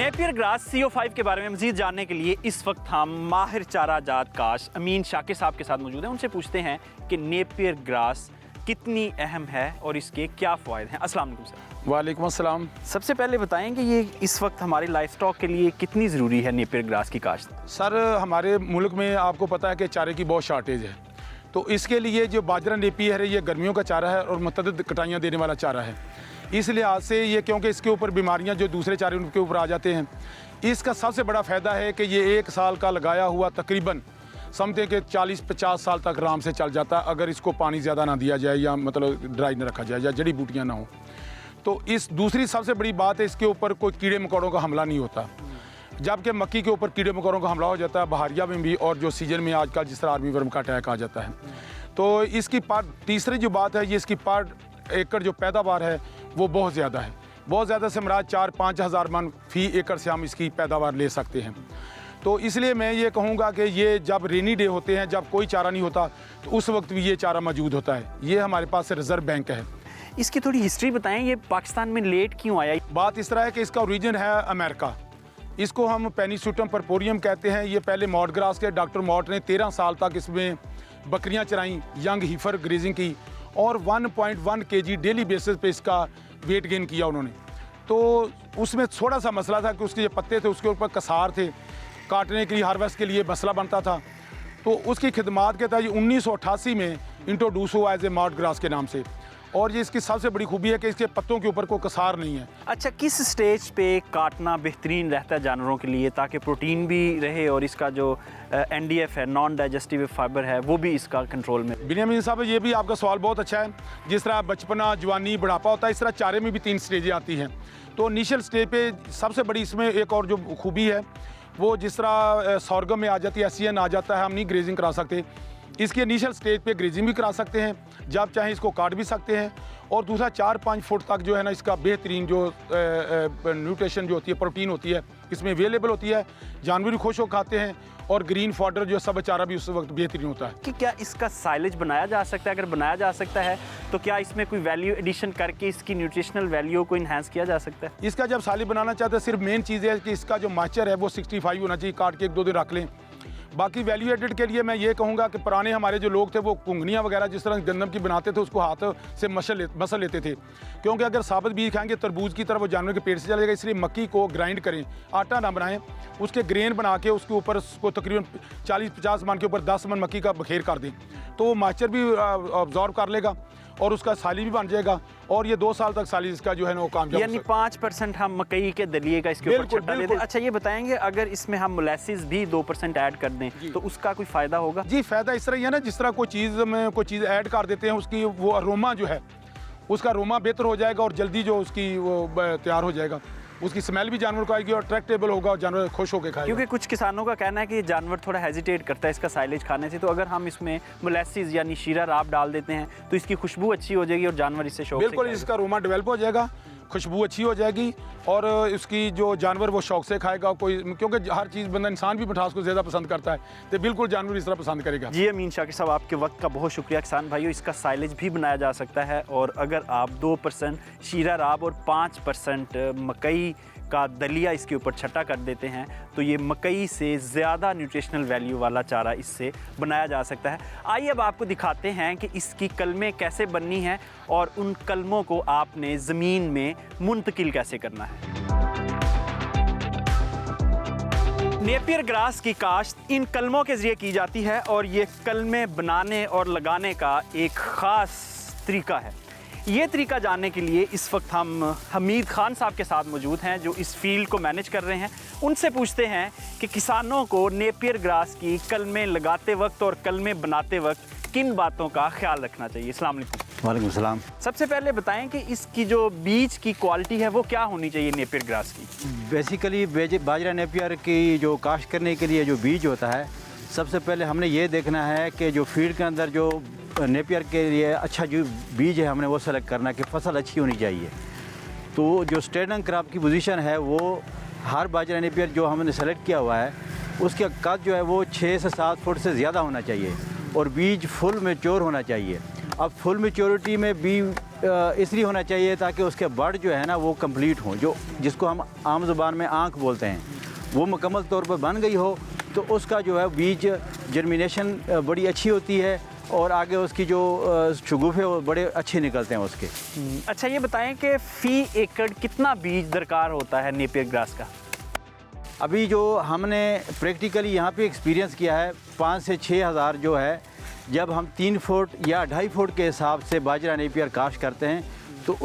Napier grass CO5 के बारे में मज़ीद जानने के लिए इस वक्त हम माहिर चारा जात काश अमीन शाकिर साहब के साथ मौजूद हैं। उनसे पूछते हैं कि नेपियर ग्रास कितनी अहम है और इसके क्या फ़ायदे हैं। अस्सलाम वालेकुम सर। वालेकुम अस्सलाम। सबसे पहले बताएं कि ये इस वक्त हमारे लाइफ स्टॉक के लिए कितनी ज़रूरी है नेपियर ग्रास की काश्त। सर हमारे मुल्क में आपको पता है कि चारे की बहुत शार्टेज है, तो इसके लिए जो बाजरा नेपियर है ये गर्मियों का चारा है और मुतअद्दिद कटाइयाँ देने वाला चारा है। इस लिहाज से ये क्योंकि इसके ऊपर बीमारियां जो दूसरे चारे उनके ऊपर आ जाते हैं, इसका सबसे बड़ा फ़ायदा है कि ये 1 साल का लगाया हुआ तकरीबन समझते कि 40-50 साल तक आराम से चल जाता है, अगर इसको पानी ज़्यादा ना दिया जाए या मतलब ड्राई ना रखा जाए या जड़ी बूटियाँ ना हो। तो इस दूसरी सबसे बड़ी बात है इसके ऊपर कोई कीड़े मकोड़ों का हमला नहीं होता, जबकि मक्की के ऊपर कीड़े मकोड़ों का हमला हो जाता है बहारिया में भी, और जो सीजन में आजकल जिस तरह आर्मी वर्म का अटैक आ जाता है। तो इसकी तीसरी जो बात है, ये इसकी एकड़ जो पैदावार है वो बहुत ज़्यादा है। बहुत ज़्यादा से मराद 4-5 हज़ार मन फ़ी एकड़ से हम इसकी पैदावार ले सकते हैं। तो इसलिए मैं ये कहूँगा कि ये जब रेनी डे होते हैं, जब कोई चारा नहीं होता, तो उस वक्त भी ये चारा मौजूद होता है। ये हमारे पास रिज़र्व बैंक है। इसकी थोड़ी हिस्ट्री बताएं, ये पाकिस्तान में लेट क्यों आया? बात इस तरह है कि इसका ओरिजिन है अमेरिका। इसको हम पेनिसूटम परपोरियम कहते हैं। ये पहले मॉड ग्रास के डॉक्टर मॉट ने 13 साल तक इसमें बकरियाँ चराईं, यंग हीफर ग्रेजिंग की, और 1.1 kg डेली बेसिस पे इसका वेट गेन किया उन्होंने। तो उसमें थोड़ा सा मसला था कि उसके जो पत्ते थे उसके ऊपर कसार थे, काटने के लिए हार्वेस्ट के लिए मसला बनता था। तो उसकी खिदमात के तहत 1988 में इंट्रोड्यूस हुआ एज ए मॉड ग्रास के नाम से, और ये इसकी सबसे बड़ी खूबी है कि इसके पत्तों के ऊपर कोई कसार नहीं है। अच्छा, किस स्टेज पे काटना बेहतरीन रहता है जानवरों के लिए ताकि प्रोटीन भी रहे और इसका जो NDF है, नॉन डाइजेस्टिव फाइबर है, वो भी इसका कंट्रोल में? बिनियामीन साहब, ये भी आपका सवाल बहुत अच्छा है। जिस तरह बचपना, जवानी, बुढ़ापा होता है, इस तरह चारे में भी 3 स्टेजें आती हैं। तो इनिशियल स्टेज पे सबसे बड़ी इसमें एक और जो खूबी है वो जिस तरह सॉर्गम में आ जाती है, SCN आ जाता है, हम नहीं ग्रेजिंग करा सकते। इसके इनिशियल स्टेज पे ग्रेजिंग भी करा सकते हैं, जब चाहें इसको काट भी सकते हैं। और दूसरा 4-5 फुट तक जो है ना इसका बेहतरीन जो न्यूट्रिशन जो होती है, प्रोटीन होती है, इसमें अवेलेबल होती है। जानवर भी खुश हो खाते हैं, और ग्रीन फॉडर जो सब चारा भी उस वक्त बेहतरीन होता है। कि क्या इसका साइलेज बनाया जा सकता है? अगर बनाया जा सकता है तो क्या इसमें कोई वैल्यू एडिशन करके इसकी न्यूट्रिशनल वैल्यू को इन्हांस किया जा सकता है? इसका जब साइलेज बनाना चाहते हैं, सिर्फ मेन चीज़ है कि इसका जो मॉइस्चर है वो 65 होना चाहिए। काट के 1-2 दिन रख लें। बाकी वैल्यू एडिड के लिए मैं ये कहूँगा कि पुराने हमारे जो लोग थे वो कुंगनियाँ वगैरह जिस तरह गंदम की बनाते थे उसको हाथ से मसल लेते थे, क्योंकि अगर साबित बीज खाएंगे तरबूज की तरह वो जानवर के पेट से चलेगा। इसलिए मक्की को ग्राइंड करें, आटा ना बनाएं, उसके ग्रेन बना के उसके ऊपर उसको तकरीबन 40-50 मन के ऊपर 10 मन मक्की का बखेर कर दें, तो वो मॉइस्चर भी ऑब्जॉर्व कर लेगा और उसका साली भी बन जाएगा, और ये 2 साल तक साली इसका जो है ना वो कामयाब। यानी 5% हम मकई के दलिए का इसके ऊपर छट्टा लेते हैं। अच्छा, ये बताएंगे अगर इसमें हम मोलेसिस भी 2% ऐड कर दें तो उसका कोई फ़ायदा होगा? जी, फ़ायदा इस तरह ही है ना, जिस तरह कोई चीज़ ऐड कर देते हैं, उसकी वो अरोमा जो है उसका अरोमा बेहतर हो जाएगा और जल्दी जो उसकी वो तैयार हो जाएगा। उसकी स्मेल भी जानवर को आएगी और अट्रैक्टेबल होगा और जानवर खुश होकर खाएगा। क्योंकि कुछ किसानों का कहना है कि जानवर थोड़ा हेजिटेट करता है इसका साइलेज खाने से, तो अगर हम इसमें मोलेसिस यानी शीरा राब डाल देते हैं तो इसकी खुशबू अच्छी हो जाएगी और जानवर इससे शौक से बिल्कुल इसका अरोमा डेवलप हो जाएगा, खुशबू अच्छी हो जाएगी, और इसकी जो जानवर वो शौक से खाएगा। कोई क्योंकि हर चीज़ बंदा इंसान भी मिठास को ज़्यादा पसंद करता है, तो बिल्कुल जानवर इस तरह पसंद करेगा। जी अमीन शाकिर साहब, आपके वक्त का बहुत शुक्रिया। किसान भाइयों, इसका साइलेज भी बनाया जा सकता है, और अगर आप 2% शीरा राब और 5% मकई का दलिया इसके ऊपर छट्टा कर देते हैं तो ये मकई से ज़्यादा न्यूट्रिशनल वैल्यू वाला चारा इससे बनाया जा सकता है। आइए अब आपको दिखाते हैं कि इसकी कलमें कैसे बननी हैं और उन कलमों को आपने ज़मीन में मुंतकिल कैसे करना है। नेपियर ग्रास की काश्त इन कलमों के ज़रिए की जाती है, और ये कलमें बनाने और लगाने का एक ख़ास तरीका है। ये तरीका जानने के लिए इस वक्त हम हमीद खान साहब के साथ मौजूद हैं जो इस फील्ड को मैनेज कर रहे हैं। उनसे पूछते हैं कि किसानों को नेपियर ग्रास की कलमें लगाते वक्त और कलमें बनाते वक्त किन बातों का ख्याल रखना चाहिए। अस्सलाम वालेकुम। वालेकुम सलाम। सबसे पहले बताएं कि इसकी जो बीज की क्वालिटी है वो क्या होनी चाहिए नेपियर ग्रास की? बेसिकली बाजरा नेपियर की जो काश्त करने के लिए जो बीज होता है, सबसे पहले हमने ये देखना है कि जो फील्ड के अंदर जो नेपियर के लिए अच्छा जो बीज है हमने वो सेलेक्ट करना है कि फसल अच्छी होनी चाहिए। तो जो स्टैंडिंग क्रॉप की पोजीशन है वो हर बाजरा नेपियर जो हमने सेलेक्ट किया हुआ है उसका कद जो है वो 6 से 7 फुट से ज़्यादा होना चाहिए, और बीज फुल मैच्योर होना चाहिए। अब फुल मैच्योरिटी में इसलिए होना चाहिए ताकि उसके बड जो है ना वो कंप्लीट हो, जो जिसको हम आम ज़ुबान में आँख बोलते हैं, वो मुकम्मल तौर पर बन गई हो तो उसका जो है बीज जर्मिनेशन बड़ी अच्छी होती है और आगे उसकी जो शगुफ़े वो बड़े अच्छे निकलते हैं उसके। अच्छा, ये बताएं कि फ़ी एकड़ कितना बीज दरकार होता है नेपियर ग्रास का? अभी जो हमने प्रैक्टिकली यहाँ पे एक्सपीरियंस किया है 5 से 6 हज़ार जो है, जब हम 3 फुट या 2.5 फुट के हिसाब से बाजरा नेपियर काश्त करते हैं तो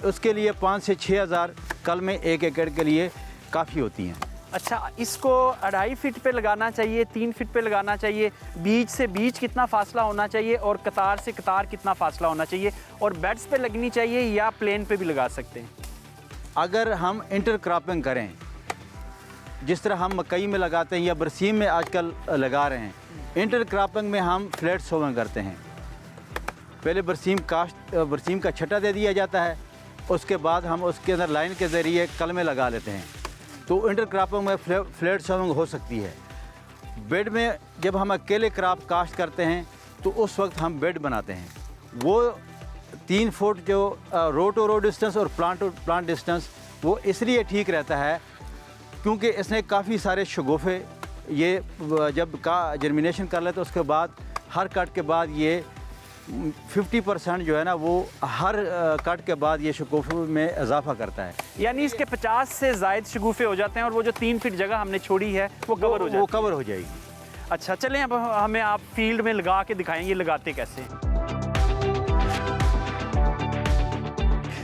उसके लिए 5 से 6 हज़ार कलमें 1 एकड़ के लिए काफ़ी होती हैं। अच्छा, इसको 2.5 फीट पे लगाना चाहिए, 3 फीट पे लगाना चाहिए? बीज से बीज कितना फासला होना चाहिए और कतार से कतार कितना फासला होना चाहिए? और बेड्स पे लगनी चाहिए या प्लेन पे भी लगा सकते हैं? अगर हम इंटरक्रॉपिंग करें, जिस तरह हम मकई में लगाते हैं या बरसीम में आजकल लगा रहे हैं, इंटरक्रॉपिंग में हम फ्लैट सोविंग करते हैं। पहले बरसीम का छट्टा दे दिया जाता है, उसके बाद हम उसके अंदर लाइन के ज़रिए कलमें लगा लेते हैं, तो इंटरक्रॉपिंग में फ्लैट सोविंग हो सकती है। बेड में जब हम अकेले क्रॉप काश्त करते हैं तो उस वक्त हम बेड बनाते हैं। वो 3 फुट जो रो टू रो डिस्टेंस और प्लांट टू प्लांट डिस्टेंस वो इसलिए ठीक रहता है क्योंकि इसने काफ़ी सारे शगुफ़े ये जब का जर्मिनेशन कर लेते उसके बाद हर कट के बाद ये 50% जो है ना वो हर कट के बाद ये शगुफ़े में इजाफा करता है। यानी इसके 50 से ज़ायद शगुफ़े हो जाते हैं और वो जो 3 फीट जगह हमने छोड़ी है वो कवर हो जाती है। वो कवर हो जाएगी। अच्छा, चलें अब हमें आप फील्ड में लगा के दिखाएंगे लगाते कैसे हैं।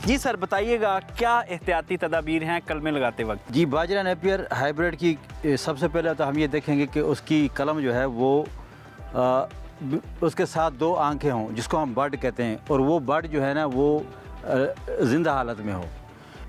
जी सर, बताइएगा क्या एहतियाती तदाबीर हैं कलमें लगाते वक्त? जी, बाजरा नेपियर हाइब्रिड की सबसे पहले तो हम ये देखेंगे कि उसकी कलम जो है वो उसके साथ 2 आंखें हों, जिसको हम बड कहते हैं, और वो बड जो है ना वो ज़िंदा हालत में हो।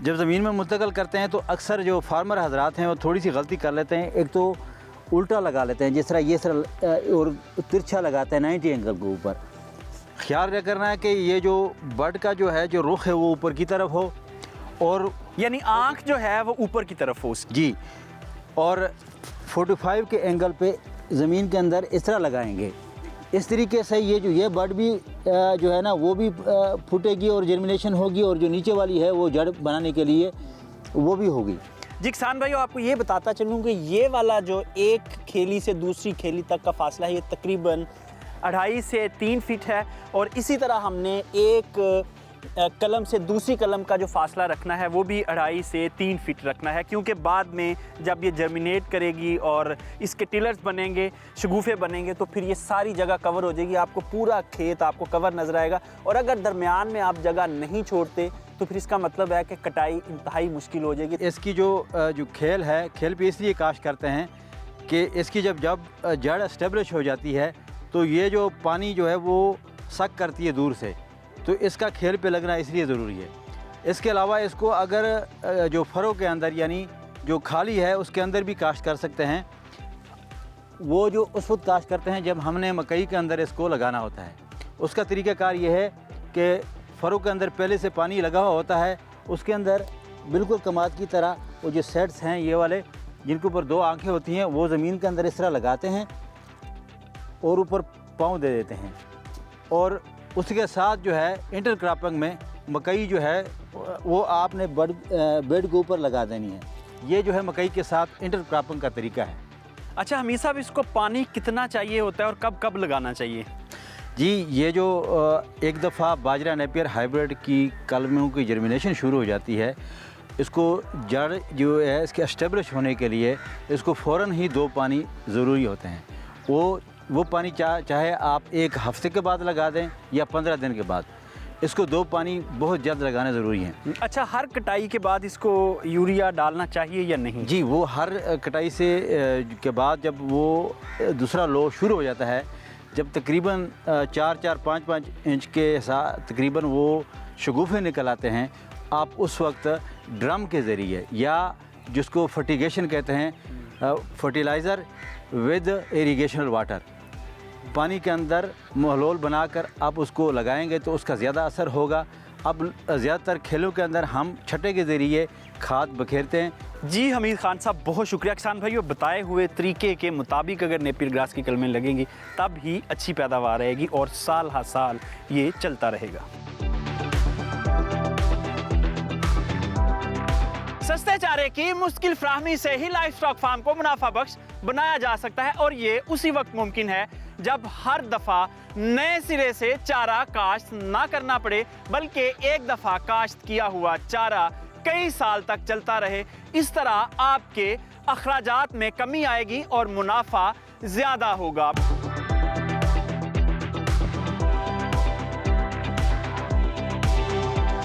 जब ज़मीन में मुंतकिल करते हैं तो अक्सर जो फार्मर हजरात हैं वो थोड़ी सी गलती कर लेते हैं। एक तो उल्टा लगा लेते हैं, जिस तरह ये तरह, और तिरछा लगाते हैं 90 एंगल के ऊपर। ख्याल यह करना है कि ये जो बड का जो है जो रुख है वो ऊपर की तरफ हो, और यानी आँख जो है वो ऊपर की तरफ हो उसकी। जी, और 45 के एंगल पे ज़मीन के अंदर इस तरह लगाएंगे। इस तरीके से ये बड भी जो है ना वो भी फूटेगी और जर्मिनेशन होगी, और जो नीचे वाली है वो जड़ बनाने के लिए वो भी होगी। जी किसान भाइयों, आपको ये बताता चलूँ कि ये वाला जो एक खेली से दूसरी खेली तक का फासला है ये तकरीबन 2.5 से 3 फीट है, और इसी तरह हमने एक कलम से दूसरी कलम का जो फासला रखना है वो भी 2.5 से 3 फीट रखना है, क्योंकि बाद में जब ये जर्मिनेट करेगी और इसके टिलर्स बनेंगे, शगुफ़े बनेंगे, तो फिर ये सारी जगह कवर हो जाएगी, आपको पूरा खेत आपको कवर नज़र आएगा। और अगर दरमियान में आप जगह नहीं छोड़ते तो फिर इसका मतलब है कि कटाई इंतहाई मुश्किल हो जाएगी। इसकी जो खेल है, खेल पे इसलिए काश्त करते हैं कि इसकी जब जड़ एस्टेब्लिश हो जाती है तो ये जो पानी जो है वो सक करती है दूर से, तो इसका खेल पे लगना इसलिए ज़रूरी है। इसके अलावा इसको अगर जो फरों के अंदर यानी जो खाली है उसके अंदर भी काश्त कर सकते हैं। वो जो उस वक्त काश्त करते हैं जब हमने मकई के अंदर इसको लगाना होता है। उसका तरीक़ाकार ये है कि फरों के अंदर पहले से पानी लगा हुआ होता है, उसके अंदर बिल्कुल कमाद की तरह वो जो सेट्स हैं ये वाले जिनके ऊपर 2 आंखें होती हैं वो ज़मीन के अंदर इस तरह लगाते हैं और ऊपर पाँव दे देते हैं, और उसके साथ जो है इंटरक्रॉपिंग में मकई जो है वो आपने बेड के ऊपर लगा देनी है। ये जो है मकई के साथ इंटरक्रॉपिंग का तरीका है। अच्छा हमीद साहब, इसको पानी कितना चाहिए होता है और कब कब लगाना चाहिए? जी, ये जो एक दफ़ा बाजरा नेपियर हाइब्रिड की कलमों की जर्मिनेशन शुरू हो जाती है, इसको जड़ जो है इसके एस्टेब्लिश होने के लिए इसको फ़ौरन ही 2 पानी ज़रूरी होते हैं। वो पानी चाहे आप 1 हफ़्ते के बाद लगा दें या 15 दिन के बाद, इसको 2 पानी बहुत जल्द लगाने ज़रूरी हैं। अच्छा, हर कटाई के बाद इसको यूरिया डालना चाहिए या नहीं? जी, वो हर कटाई से के बाद जब वो दूसरा लो शुरू हो जाता है, जब तकरीबन 4-4, 5-5 इंच के साथ तकरीबन वो शगुफ़े निकल आते हैं, आप उस वक्त ड्रम के ज़रिए या जिसको फर्टिगेशन कहते हैं, फर्टिलाइज़र विद इरिगेशनल वाटर, पानी के अंदर महलूल बनाकर आप उसको लगाएंगे तो उसका ज़्यादा असर होगा। अब ज़्यादातर खेलों के अंदर हम छट्टे के ज़रिए खाद बखेरते हैं। जी हमीद खान साहब, बहुत शुक्रिया। किसान भाइयों, बताए हुए तरीके के मुताबिक अगर नेपियर ग्रास की कलमें लगेंगी तब ही अच्छी पैदावार रहेगी और साल हर साल ये चलता रहेगा। सस्ते चारे की मुश्किल फ्राहमी से ही लाइफ स्टॉक फार्म को मुनाफा बख्श बनाया जा सकता है और ये उसी वक्त मुमकिन है जब हर दफा नए सिरे से चारा काश्त ना करना पड़े, बल्कि एक दफा काश्त किया हुआ चारा कई साल तक चलता रहे। इस तरह आपके अखराजात में कमी आएगी और मुनाफा ज्यादा होगा।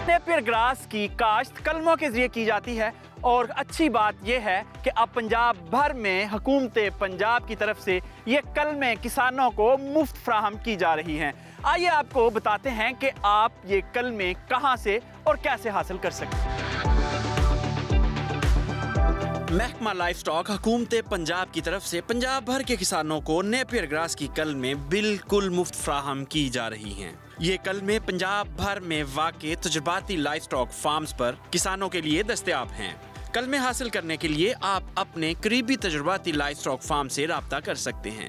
नेपियर ग्रास की काश्त कलमों के जरिए की जाती है और अच्छी बात यह है कि अब पंजाब भर में हुकूमत पंजाब की तरफ से ये कलमें किसानों को मुफ्त फ्राहम की जा रही हैं। आइए आपको बताते हैं कि आप ये कलमें कहां से और कैसे हासिल कर सकते हैं। महकमा लाइफ स्टॉक हुकूमत पंजाब की तरफ से पंजाब भर के किसानों को नेपियर ग्रास की कलमें बिल्कुल मुफ्त फ्राहम की जा रही हैं। ये कलमें पंजाब भर में वाक़े तजुर्बाती लाइफ स्टॉक फार्म्स पर किसानों के लिए दस्तयाब हैं। कलमें हासिल करने के लिए आप अपने करीबी तजुर्बाती लाइफ स्टॉक फार्म से राब्ता कर सकते हैं।